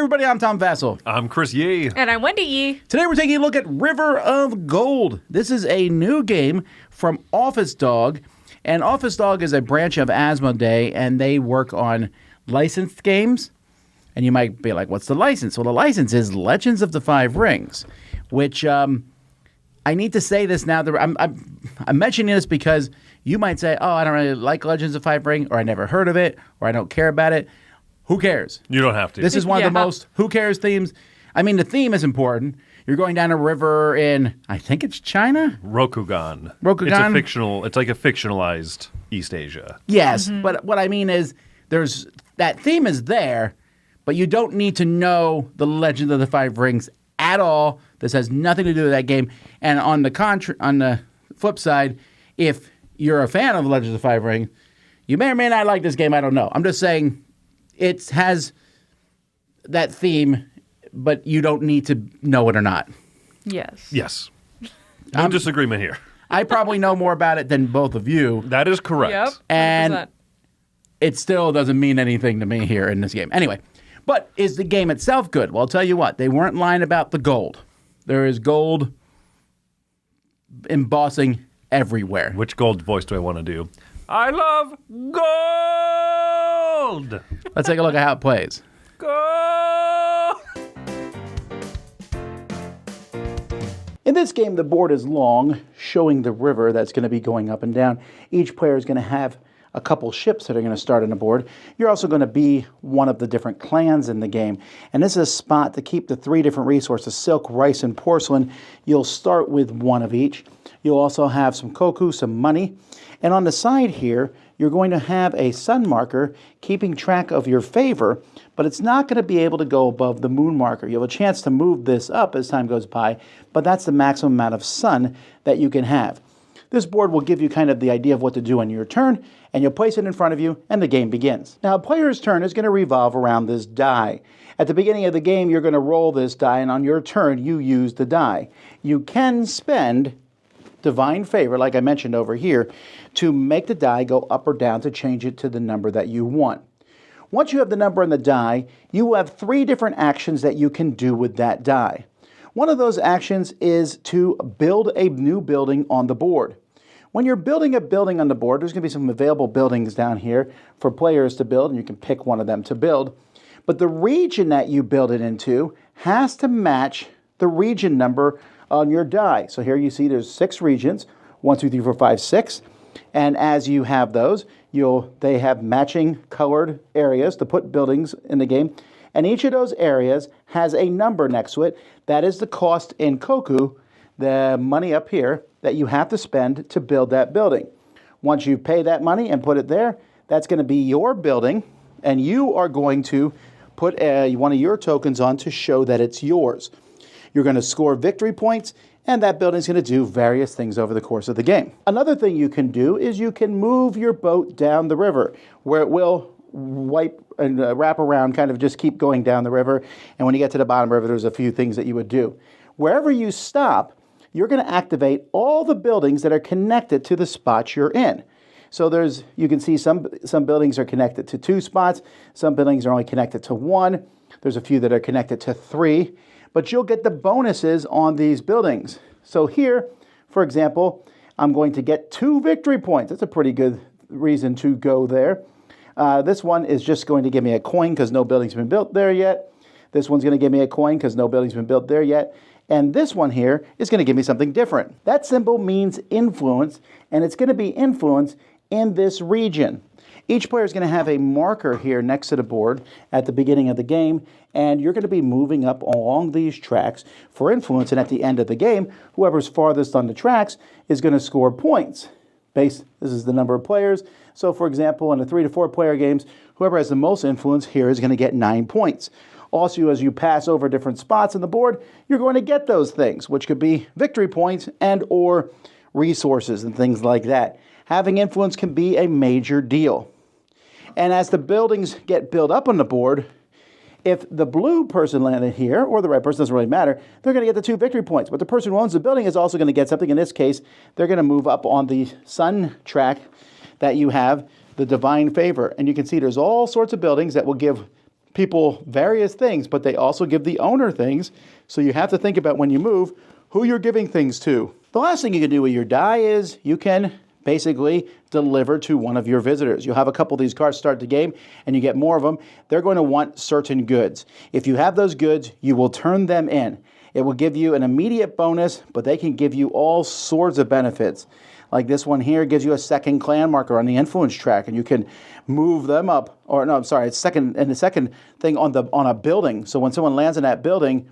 everybody, I'm Tom Vassell. I'm Chris Yee. And I'm Wendy Yee. Today we're taking a look at River of Gold. This is a new game from Office Dog. And Office Dog is a branch of Asmodee, and they work on licensed games. And you might be like, what's the license? Well, the license is Legends of the Five Rings, which I need to say this now. I'm mentioning this because you might say, oh, I don't really like Legends of the Five Rings, or I never heard of it, or I don't care about it. Who cares? You don't have to. This is one of the most who cares themes. I mean, the theme is important. You're going down a river in, I think it's China? Rokugan. Rokugan? It's like a fictionalized East Asia. Yes, but what I mean is that theme is there, but you don't need to know the Legend of the Five Rings at all. This has nothing to do with that game. And on the flip side, if you're a fan of Legend of the Five Rings, you may or may not like this game. I don't know. I'm just saying it has that theme, but you don't need to know it or not. Yes. Yes. No disagreement here. I probably know more about it than both of you. That is correct. Yep. 100%. And it still doesn't mean anything to me here in this game. Anyway, but is the game itself good? Well, I'll tell you what. They weren't lying about the gold. There is gold embossing everywhere. Which gold voice do I want to do? I love gold! Let's take a look at how it plays. Gold! In this game, the board is long, showing the river that's going to be going up and down. Each player is going to have a couple ships that are going to start on the board. You're also going to be one of the different clans in the game. And this is a spot to keep the three different resources, silk, rice, and porcelain. You'll start with one of each. You'll also have some koku, some money. And on the side here, you're going to have a sun marker keeping track of your favor, but it's not going to be able to go above the moon marker. You have a chance to move this up as time goes by, but that's the maximum amount of sun that you can have. This board will give you kind of the idea of what to do on your turn, and you'll place it in front of you, and the game begins. Now, a player's turn is going to revolve around this die. At the beginning of the game, you're going to roll this die, and on your turn, you use the die. You can spend divine favor, like I mentioned over here, to make the die go up or down to change it to the number that you want. Once you have the number on the die, you will have three different actions that you can do with that die. One of those actions is to build a new building on the board. When you're building a building on the board, there's going to be some available buildings down here for players to build, and you can pick one of them to build. But the region that you build it into has to match the region number on your die. So here you see there's 6 regions, 1, 2, 3, 4, 5, 6. And as you have those, they have matching colored areas to put buildings in the game. And each of those areas has a number next to it. That is the cost in koku, the money up here, that you have to spend to build that building. Once you pay that money and put it there, that's going to be your building, and you are going to put one of your tokens on to show that it's yours. You're going to score victory points, and that building's going to do various things over the course of the game. Another thing you can do is you can move your boat down the river, where it will wipe and wrap around, kind of just keep going down the river. And when you get to the bottom of the river, there's a few things that you would do. Wherever you stop, you're going to activate all the buildings that are connected to the spot you're in. So you can see some buildings are connected to 2 spots. Some buildings are only connected to 1. There's a few that are connected to 3. But you'll get the bonuses on these buildings. So here, for example, I'm going to get 2 victory points. That's a pretty good reason to go there. This one is just going to give me a coin because no building's been built there yet. This one's going to give me a coin because no building's been built there yet. And this one here is going to give me something different. That symbol means influence, and it's going to be influence in this region. Each player is going to have a marker here next to the board at the beginning of the game, and you're going to be moving up along these tracks for influence, and at the end of the game, whoever's farthest on the tracks is going to score points. This is the number of players. So, for example, in the 3 to 4 player games, whoever has the most influence here is going to get 9 points. Also, as you pass over different spots on the board, you're going to get those things, which could be victory points and or resources and things like that. Having influence can be a major deal. And as the buildings get built up on the board, if the blue person landed here, or the red person, doesn't really matter, they're going to get the 2 victory points. But the person who owns the building is also going to get something. In this case, they're going to move up on the sun track that you have, the divine favor. And you can see there's all sorts of buildings that will give people various things, but they also give the owner things. So you have to think about when you move who you're giving things to. The last thing you can do with your die is you can basically deliver to one of your visitors. You'll have a couple of these cards start the game and you get more of them. They're going to want certain goods. If you have those goods, you will turn them in. It will give you an immediate bonus, but they can give you all sorts of benefits. Like this one here gives you a second clan marker on the influence track, and you can move them up. Or no, I'm sorry, it's second, and the second thing on a building. So when someone lands in that building,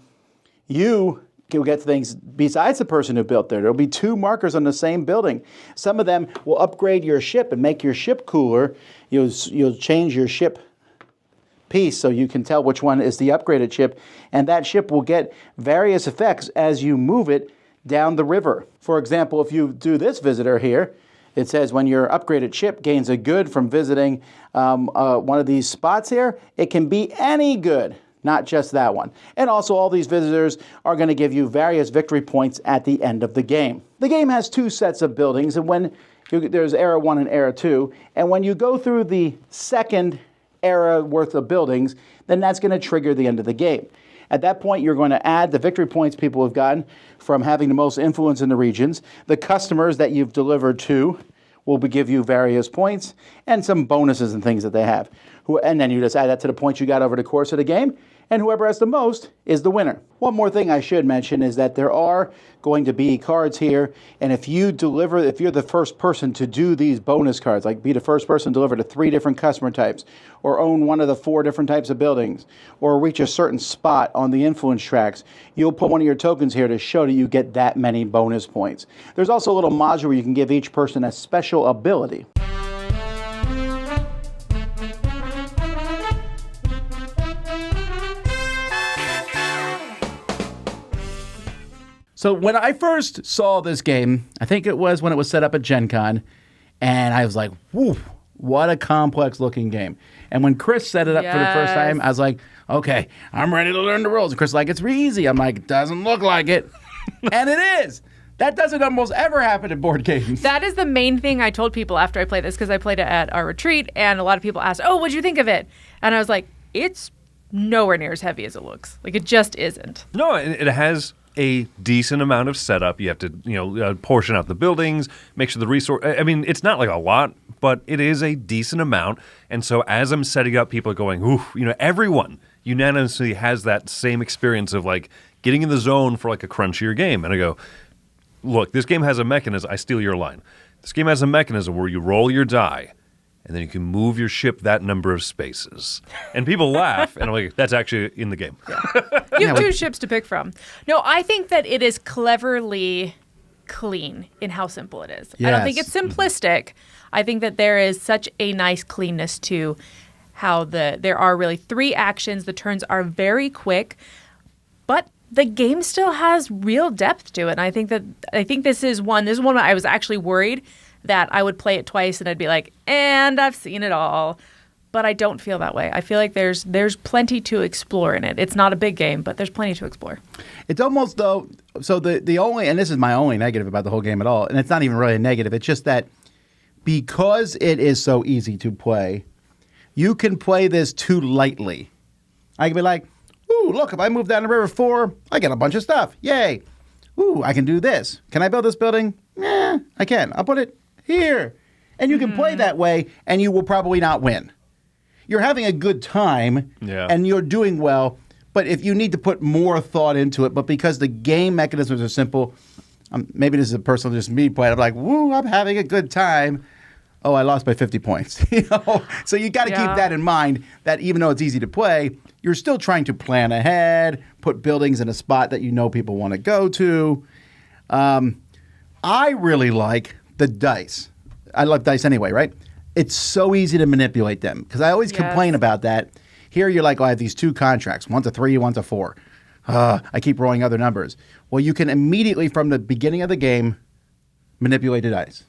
you will get things besides the person who built there. There'll be 2 markers on the same building. Some of them will upgrade your ship and make your ship cooler. You'll change your ship piece so you can tell which one is the upgraded ship, and that ship will get various effects as you move it down the river. For example, if you do this visitor here, it says when your upgraded ship gains a good from visiting one of these spots here, it can be any good, not just that one. And also all these visitors are going to give you various victory points at the end of the game. The game has 2 sets of buildings, and there's Era 1 and Era 2, and when you go through the second era worth of buildings, then that's going to trigger the end of the game. At that point, you're going to add the victory points people have gotten from having the most influence in the regions. The customers that you've delivered to will give you various points and some bonuses and things that they have. And then you just add that to the points you got over the course of the game, and whoever has the most is the winner. One more thing I should mention is that there are going to be cards here, and if you're the first person to do these bonus cards, like be the first person to deliver to 3 different customer types, or own one of the 4 different types of buildings, or reach a certain spot on the influence tracks, you'll put one of your tokens here to show that you get that many bonus points. There's also a little module where you can give each person a special ability. So when I first saw this game, I think it was when it was set up at Gen Con, and I was like, whoo, what a complex looking game. And when Chris set it up for the first time, I was like, okay, I'm ready to learn the rules. And Chris was like, it's easy. I'm like, it doesn't look like it. And it is. That doesn't almost ever happen in board games. That is the main thing I told people after I played this, because I played it at our retreat, and a lot of people asked, oh, what'd you think of it? And I was like, it's nowhere near as heavy as it looks. Like, it just isn't. No, it has a decent amount of setup. You have to, portion out the buildings, make sure the resource. I mean, it's not like a lot, but it is a decent amount. And so as I'm setting up, people are going, ooh, everyone unanimously has that same experience of like getting in the zone for like a crunchier game. And I go, look, this game has a mechanism. I steal your line. This game has a mechanism where you roll your die, and then you can move your ship that number of spaces. And people laugh, and I'm like, that's actually in the game. Yeah. You have 2 ships to pick from. No, I think that it is cleverly clean in how simple it is. Yes. I don't think it's simplistic. I think that there is such a nice cleanness to how there are really 3 actions. The turns are very quick, but the game still has real depth to it. And I think this is one where I was actually worried that I would play it twice and I'd be like, and I've seen it all. But I don't feel that way. I feel like there's plenty to explore in it. It's not a big game, but there's plenty to explore. It's almost though, so the only, and this is my only negative about the whole game at all, and it's not even really a negative, it's just that because it is so easy to play, you can play this too lightly. I can be like, ooh, look, if I move down the river 4, I get a bunch of stuff. Yay. Ooh, I can do this. Can I build this building? Yeah, I can. I'll put it here. And you can play that way, and you will probably not win. You're having a good time, and you're doing well, but if you need to put more thought into it, but because the game mechanisms are simple, maybe this is a personal, just me playing, I'm like, woo, I'm having a good time. Oh, I lost by 50 points. So you got to keep that in mind, that even though it's easy to play, you're still trying to plan ahead, put buildings in a spot that you know people want to go to. I really like the dice. I love dice anyway, right? It's so easy to manipulate them because I always complain about that. Here you're like, oh, I have these 2 contracts. One's a 3, one's a 4. I keep rolling other numbers. Well, you can immediately from the beginning of the game manipulate the dice.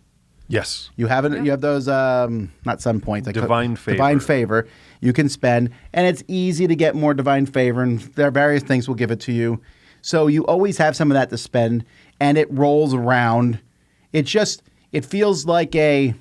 Yes. You have it. You have those not sun points. Divine favor. Divine favor. You can spend, and it's easy to get more divine favor, and there are various things will give it to you. So you always have some of that to spend, and it rolls around. It feels like a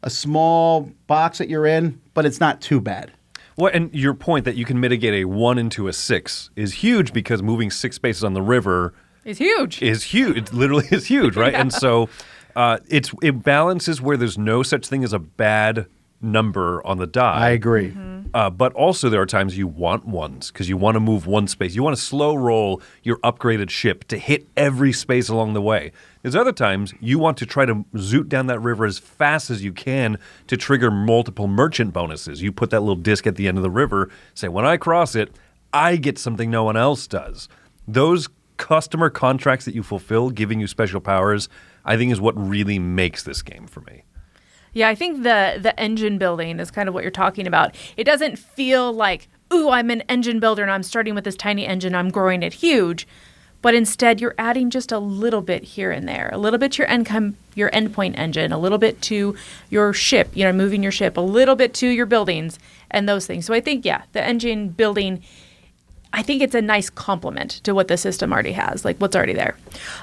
small box that you're in, but it's not too bad. Well, and your point that you can mitigate a 1 into a 6 is huge because moving 6 spaces on the river is huge. It literally is huge, right? Yeah. And so it balances where there's no such thing as a bad number on the die. I agree. But also there are times you want ones because you want to move one space. You want to slow roll your upgraded ship to hit every space along the way. There's other times you want to try to zoot down that river as fast as you can to trigger multiple merchant bonuses. You put that little disc at the end of the river, say, when I cross it, I get something no one else does. Those customer contracts that you fulfill, giving you special powers, I think is what really makes this game for me. Yeah, I think the engine building is kind of what you're talking about. It doesn't feel like, ooh, I'm an engine builder and I'm starting with this tiny engine, I'm growing it huge. But instead, you're adding just a little bit here and there, a little bit to your endpoint engine, a little bit to your ship, moving your ship, a little bit to your buildings and those things. So I think, yeah, the engine building, I think it's a nice complement to what the system already has, like what's already there.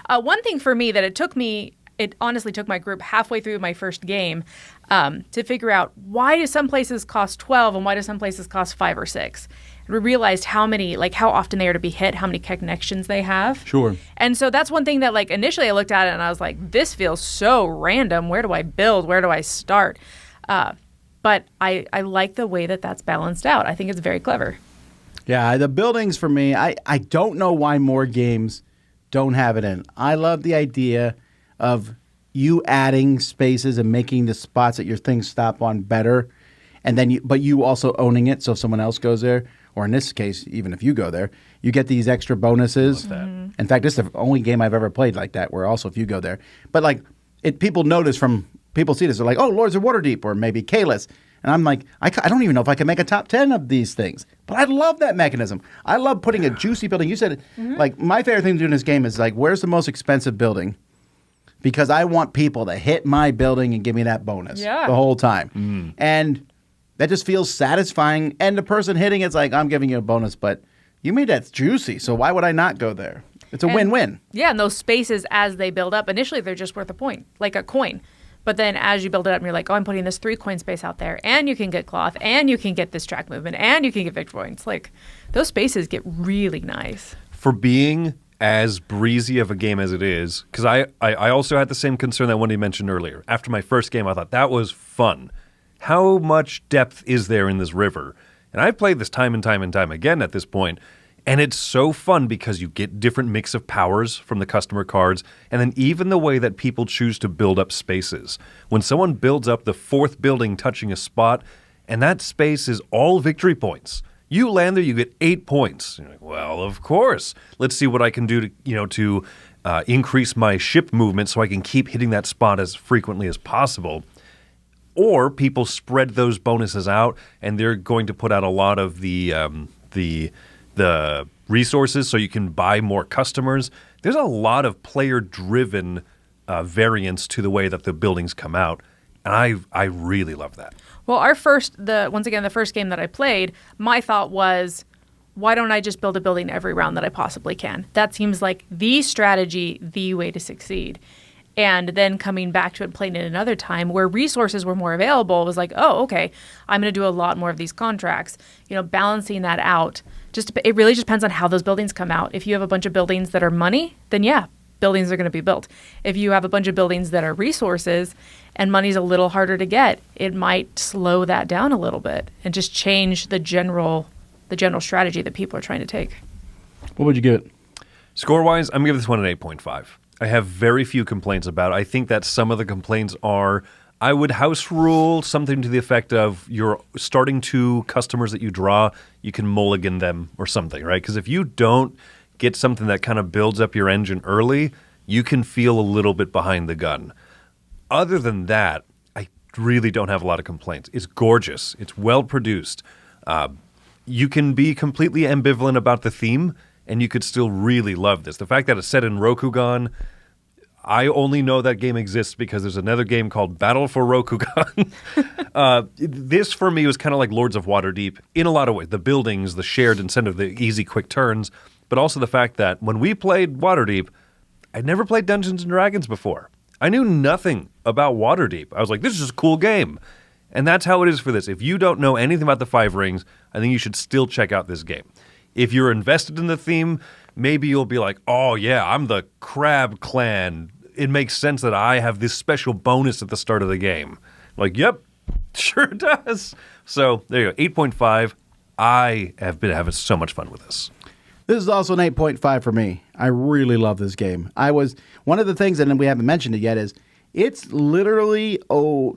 One thing for me that it honestly took my group halfway through my first game to figure out why do some places cost 12 and why do some places cost 5 or 6. And we realized how often they are to be hit, how many connections they have. Sure. And so that's one thing that initially I looked at it and I was like, this feels so random. Where do I build? Where do I start? But I like the way that that's balanced out. I think it's very clever. Yeah, the buildings for me, I don't know why more games don't have it in. I love the idea of you adding spaces and making the spots that your things stop on better, and then but you also owning it. So if someone else goes there, or in this case, even if you go there, you get these extra bonuses. In fact, this is the only game I've ever played like that, where also if you go there, but people notice people see this, they're like, oh, Lords of Waterdeep, or maybe Kalis. And I'm like, I don't even know if I can make a top 10 of these things. But I love that mechanism. I love putting a juicy building. You said, my favorite thing to do in this game is where's the most expensive building? Because I want people to hit my building and give me that bonus the whole time. And that just feels satisfying. And the person hitting it's like, I'm giving you a bonus, but you made that juicy. So why would I not go there? It's a win-win. Yeah, and those spaces as they build up, initially they're just worth a point, like a coin. But then as you build it up and you're like, oh, I'm putting this 3 coin space out there, and you can get cloth, and you can get this track movement, and you can get victory points. Those spaces get really nice. For being as breezy of a game as it is, because I also had the same concern that Wendy mentioned earlier. After my first game, I thought that was fun. How much depth is there in this river? And I've played this time and time and time again at this point, and it's so fun because you get different mix of powers from the customer cards, and then even the way that people choose to build up spaces. When someone builds up the 4th building touching a spot, and that space is all victory points. You land there, you get 8 points. You're like, well, of course. Let's see what I can do to increase my ship movement so I can keep hitting that spot as frequently as possible. Or people spread those bonuses out, and they're going to put out a lot of the resources so you can buy more customers. There's a lot of player-driven variance to the way that the buildings come out, and I really love that. Well, the first game that I played, my thought was, why don't I just build a building every round that I possibly can? That seems like the strategy, the way to succeed. And then coming back to it and playing it another time where resources were more available was like, oh, okay, I'm going to do a lot more of these contracts. Balancing that out. It really just depends on how those buildings come out. If you have a bunch of buildings that are money, then yeah, buildings are going to be built. If you have a bunch of buildings that are resources and money's a little harder to get, it might slow that down a little bit and just change the general strategy that people are trying to take. What would you give it? Score-wise, I'm going to give this one an 8.5. I have very few complaints about it. I think that some of the complaints are, I would house rule something to the effect of you're starting 2 customers that you draw, you can mulligan them or something, right? Because if you don't get something that kind of builds up your engine early, you can feel a little bit behind the gun. Other than that, I really don't have a lot of complaints. It's gorgeous. It's well produced. You can be completely ambivalent about the theme, and you could still really love this. The fact that it's set in Rokugan, I only know that game exists because there's another game called Battle for Rokugan. This, for me, was kind of like Lords of Waterdeep in a lot of ways. The buildings, the shared incentive, the easy, quick turns, but also the fact that when we played Waterdeep, I'd never played Dungeons & Dragons before. I knew nothing about Waterdeep. I was like, this is just a cool game. And that's how it is for this. If you don't know anything about the Five Rings, I think you should still check out this game. If you're invested in the theme, maybe you'll be like, oh yeah, I'm the Crab Clan. It makes sense that I have this special bonus at the start of the game. Like, yep, sure does. So there you go, 8.5. I have been having so much fun with this. This is also an 8.5 for me. I really love this game. One of the things, and we haven't mentioned it yet, is it's literally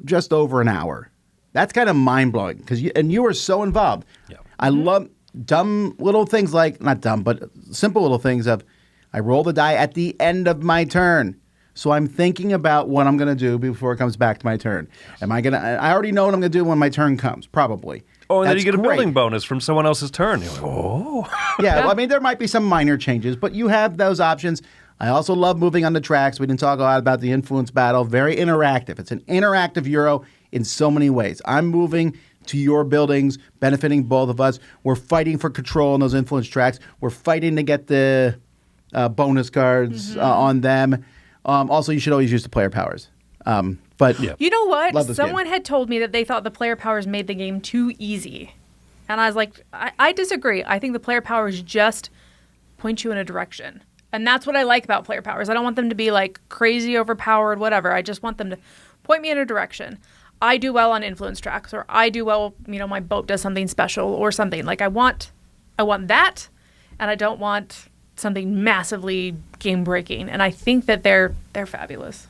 just over an hour. That's kind of mind-blowing, and you are so involved. Yeah. I love dumb little things not dumb, but simple little things of, I roll the die at the end of my turn. So I'm thinking about what I'm going to do before it comes back to my turn. I already know what I'm going to do when my turn comes, probably. Oh, and That's then you get a great. building bonus from someone else's turn. You're like, oh. Yeah, well, I mean, there might be some minor changes, but you have those options. I also love moving on the tracks. We didn't talk a lot about the influence battle. Very interactive. It's an interactive Euro in so many ways. I'm moving to your buildings, benefiting both of us. We're fighting for control on those influence tracks. We're fighting to get the bonus cards on them. Also, you should always use the player powers. But you know what? This Someone game. had told me that they thought the player powers made the game too easy. And I was like, I disagree. I think the player powers just point you in a direction. And that's what I like about player powers. I don't want them to be like crazy overpowered, whatever. I just want them to point me in a direction. I do well on influence tracks, or I do well, my boat does something special or something. Like I want that, and I don't want something massively game breaking. And I think that they're fabulous.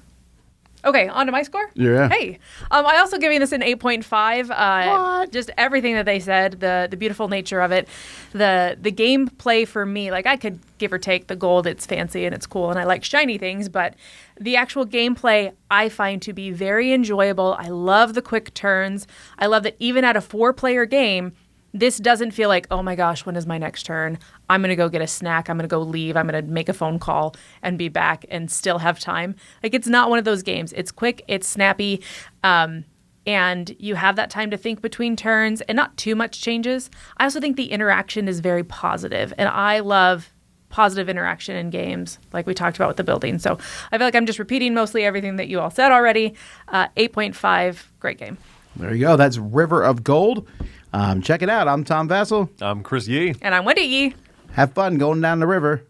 Okay, on to my score? Yeah. Hey. I also giving this an 8.5. Just everything that they said, the beautiful nature of it, the gameplay for me, like I could give or take the gold, it's fancy and it's cool and I like shiny things, but the actual gameplay I find to be very enjoyable. I love the quick turns. I love that even at a 4-player game, this doesn't feel like, oh my gosh, when is my next turn? I'm going to go get a snack. I'm going to go leave. I'm going to make a phone call and be back and still have time. Like, it's not one of those games. It's quick. It's snappy. And you have that time to think between turns and not too much changes. I also think the interaction is very positive, and I love positive interaction in games like we talked about with the building. So I feel like I'm just repeating mostly everything that you all said already. 8.5, great game. There you go. That's River of Gold. Check it out. I'm Tom Vassell. I'm Chris Yee. And I'm Wendy Yee. Have fun going down the river.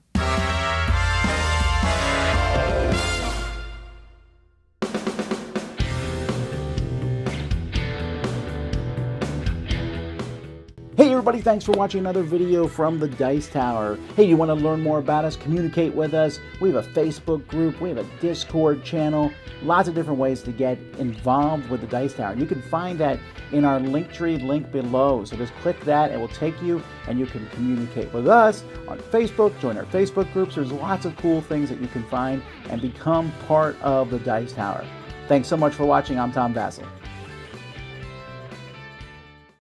Hey everybody, thanks for watching another video from the Dice Tower. Hey, you want to learn more about us, communicate with us? We have a Facebook group, we have a Discord channel, lots of different ways to get involved with the Dice Tower. You can find that in our Linktree link below. So just click that, it will take you and you can communicate with us on Facebook, join our Facebook groups. There's lots of cool things that you can find and become part of the Dice Tower. Thanks so much for watching. I'm Tom Vassell.